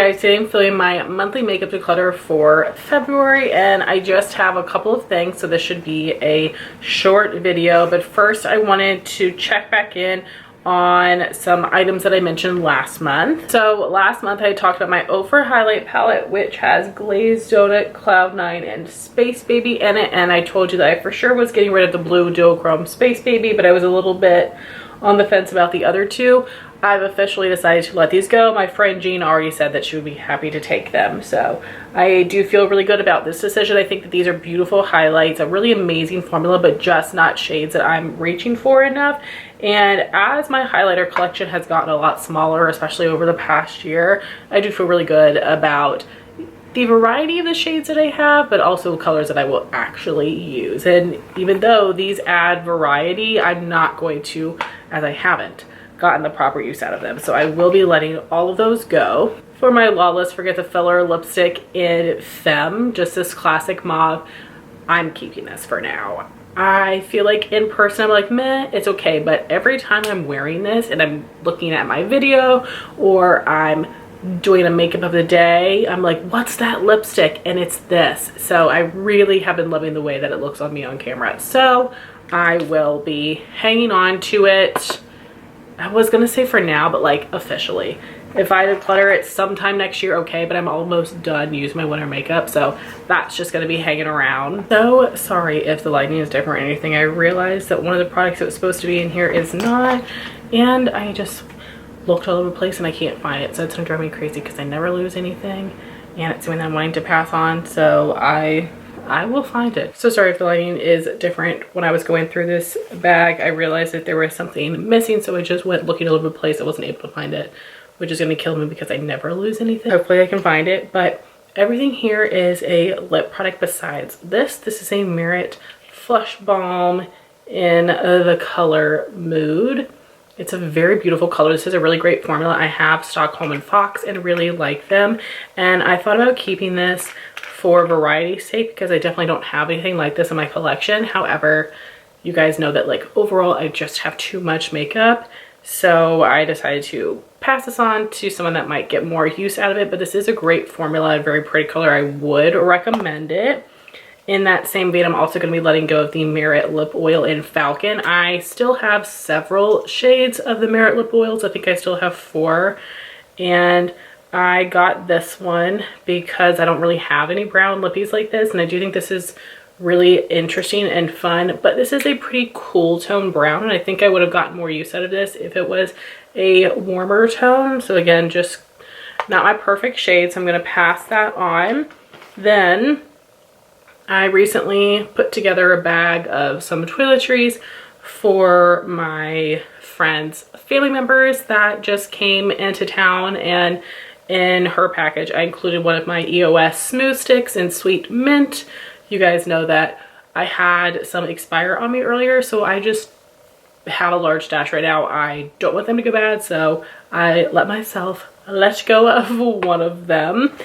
guys, today I'm filming my monthly makeup declutter for February, and I just have a couple of things, so this should be a short video. But first I wanted to check back in on some items that I mentioned last month. So last month I talked about my Ofra highlight palette, which has Glazed Donut, Cloud9, and Space Baby in it, and I told you that I for sure was getting rid of the blue duochrome Space Baby, but I was a little bit on the fence about the other two. I've officially decided to let these go. My friend Jean already said that she would be happy to take them, so I do feel really good about this decision. I think that these are beautiful highlights, a really amazing formula, but just not shades that I'm reaching for enough. And as my highlighter collection has gotten a lot smaller, especially over the past year, I do feel really good about the variety of the shades that I have, but also colors that I will actually use. And even though these add variety, I'm not going to, as I haven't gotten the proper use out of them, so I will be letting all of those go. For my Lawless Forget the Filler lipstick in Femme, just this classic mauve, I'm keeping this for now. I feel like in person I'm like, meh, it's okay, but every time I'm wearing this and I'm looking at my video or I'm doing a makeup of the day, I'm like, what's that lipstick? And it's this. So I really have been loving the way that it looks on me on camera, so I will be hanging on to it. I was gonna say for now, but like officially. If I declutter it sometime next year, okay, but I'm almost done using my winter makeup, so that's just gonna be hanging around. So sorry if the lighting is different or anything. I realized that one of the products that was supposed to be in here is not, and I just looked all over the place and I can't find it, so it's gonna drive me crazy because I never lose anything, and it's something I'm wanting to pass on, so I will find it. So sorry if the lighting is different. When I was going through this bag, I realized that there was something missing, so I just went looking all over the place. I wasn't able to find it, which is gonna kill me because I never lose anything. Hopefully I can find it, but everything here is a lip product besides this. This is a Merit Flush Balm in the color Mood. It's a very beautiful color. This is a really great formula. I have Stockholm and Fox and really like them, and I thought about keeping this for variety's sake because I definitely don't have anything like this in my collection. However, you guys know that like overall I just have too much makeup, so I decided to pass this on to someone that might get more use out of it. But this is a great formula, a very pretty color. I would recommend it. In that same vein, I'm also going to be letting go of the Merit Lip Oil in Falcon. I still have several shades of the Merit Lip Oils. I think I still have 4, and I got this one because I don't really have any brown lippies like this, and I do think this is really interesting and fun, but this is a pretty cool tone brown, and I think I would have gotten more use out of this if it was a warmer tone. So again, just not my perfect shade, so I'm going to pass that on. Then I recently put together a bag of some toiletries for my friends' family members that just came into town, and in her package I included one of my EOS smooth sticks in Sweet Mint. You guys know that I had some expire on me earlier, so I just have a large stash right now. I don't want them to go bad, so I let myself let go of one of them.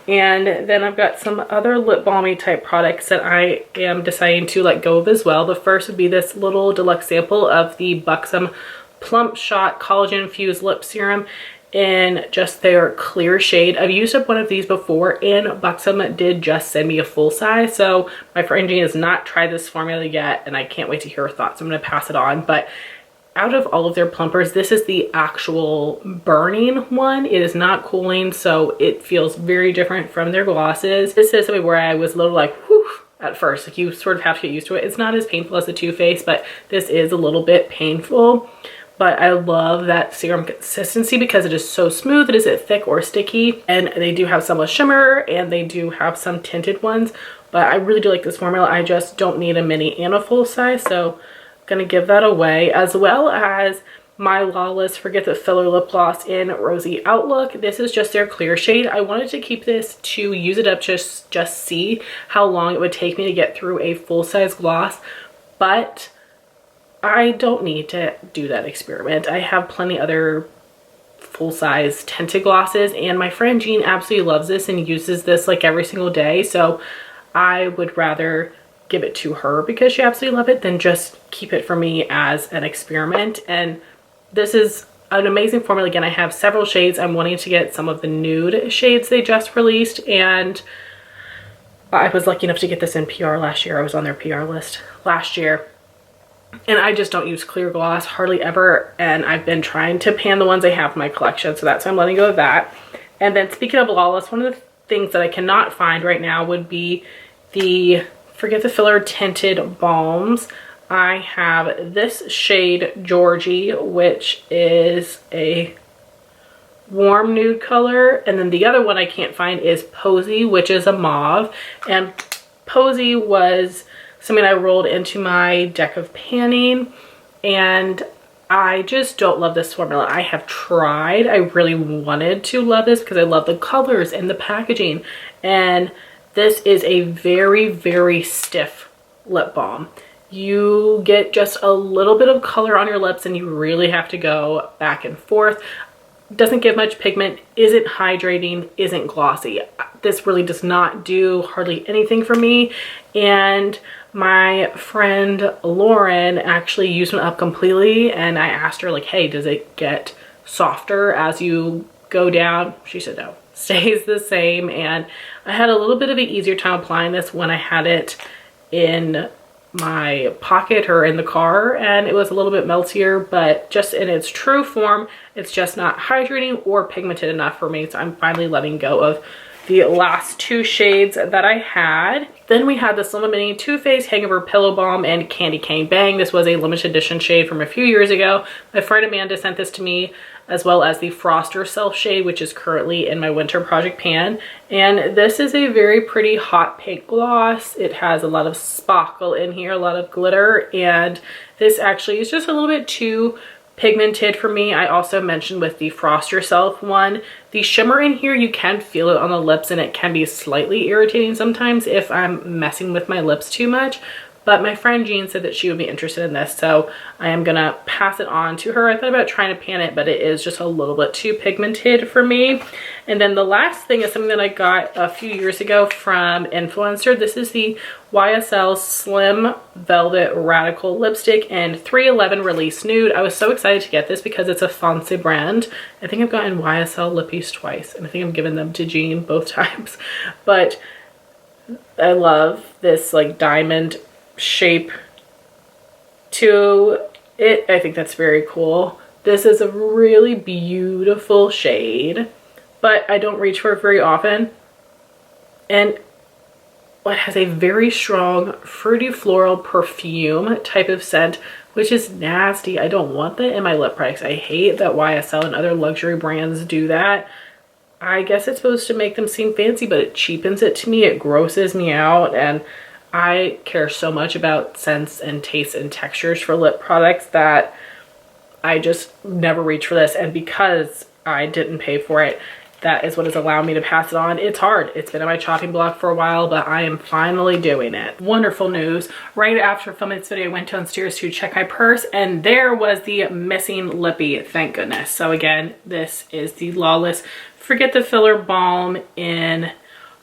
And then I've got some other lip balmy type products that I am deciding to let go of as well. The first would be this little deluxe sample of the Buxom Plump Shot Collagen Infused Lip Serum in just their clear shade. I've used up one of these before, and Buxom did just send me a full size, so my friend Jean has not tried this formula yet, and I can't wait to hear her thoughts. I'm going to pass it on. But out of all of their plumpers, this is the actual burning one. It is not cooling, so it feels very different from their glosses. This is something where I was a little like, whew, at first. Like, you sort of have to get used to it. It's not as painful as the Too Faced, but this is a little bit painful. But I love that serum consistency because it is so smooth. It isn't thick or sticky, and they do have some with shimmer, and they do have some tinted ones. But I really do like this formula. I just don't need a mini and a full size, so I'm gonna give that away, as well as my Lawless Forget the Filler lip gloss in Rosy Outlook. This is just their clear shade. I wanted to keep this to use it up, just see how long it would take me to get through a full-size gloss, but I don't need to do that experiment. I have plenty other full-size tinted glosses, and my friend Jean absolutely loves this and uses this like every single day, so I would rather give it to her because she absolutely loves it than just keep it for me as an experiment. And this is an amazing formula. Again, I have several shades. I'm wanting to get some of the nude shades they just released, and I was lucky enough to get this in PR last year. I was on their PR list last year. And I just don't use clear gloss hardly ever, and I've been trying to pan the ones I have in my collection, so that's why I'm letting go of that. And then speaking of Lawless, one of the things that I cannot find right now would be the Forget the Filler tinted balms. I have this shade Georgie, which is a warm nude color, and then the other one I can't find is Posy, which is a mauve. And Posy was something I rolled into my deck of panning, and I just don't love this formula. I have tried. I really wanted to love this because I love the colors and the packaging, and this is a very, very stiff lip balm. You get just a little bit of color on your lips and you really have to go back and forth. Doesn't give much pigment, isn't hydrating, isn't glossy. This really does not do hardly anything for me, and my friend Lauren actually used one up completely, and I asked her like, hey, does it get softer as you go down? She said no, stays the same. And I had a little bit of an easier time applying this when I had it in my pocket or in the car, and it was a little bit meltier, but just in its true form, it's just not hydrating or pigmented enough for me. So I'm finally letting go of the last two shades that I had. Then we had the Slim Mini Too Faced Hangover Pillow Balm and Candy Cane Bang. This was a limited edition shade from a few years ago. My friend Amanda sent this to me, as well as the Frost Yourself shade, which is currently in my winter project pan. And this is a very pretty hot pink gloss. It has a lot of sparkle in here, a lot of glitter, and this actually is just a little bit too pigmented for me. I also mentioned with the Frost Yourself one, the shimmer in here, you can feel it on the lips, and it can be slightly irritating sometimes if I'm messing with my lips too much. But my friend Jean said that she would be interested in this, so I am gonna pass it on to her. I thought about trying to pan it, but it is just a little bit too pigmented for me. And then the last thing is something that I got a few years ago from Influencer. This is the YSL Slim Velvet Radical Lipstick in 311 Release Nude. I was so excited to get this because it's a fancy brand. I think I've gotten YSL lippies twice, and I think I've given them to Jean both times. But I love this like diamond shape to it. I think that's very cool. This is a really beautiful shade, but I don't reach for it very often, and it has a very strong fruity floral perfume type of scent, which is nasty. I don't want that in my lip products. I hate that YSL and other luxury brands do that. I guess it's supposed to make them seem fancy, but it cheapens it to me. It grosses me out, and I care so much about scents and tastes and textures for lip products that I just never reach for this. And because I didn't pay for it, that is what has allowed me to pass it on. It's hard. It's been on my chopping block for a while, but I am finally doing it. Wonderful news. Right after filming this video, I went downstairs to check my purse, and there was the missing lippy, thank goodness. So again, this is the Lawless Forget the Filler Balm in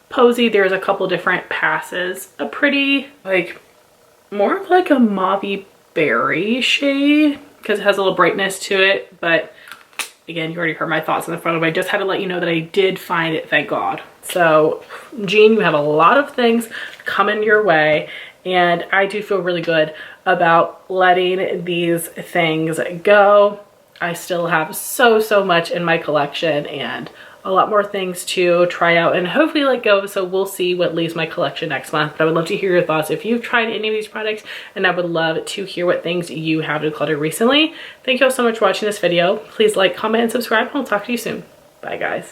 Posy. There's a couple different passes. A pretty, like, more of like a mauvey berry shade because it has a little brightness to it. But again, you already heard my thoughts on the front of it. I just had to let you know that I did find it, thank God. So Jean, you have a lot of things coming your way, and I do feel really good about letting these things go. I still have so much in my collection and a lot more things to try out and hopefully let go. So we'll see what leaves my collection next month. But I would love to hear your thoughts if you've tried any of these products, and I would love to hear what things you have decluttered recently. Thank you all so much for watching this video. Please like, comment, and subscribe, and I'll talk to you soon. Bye guys.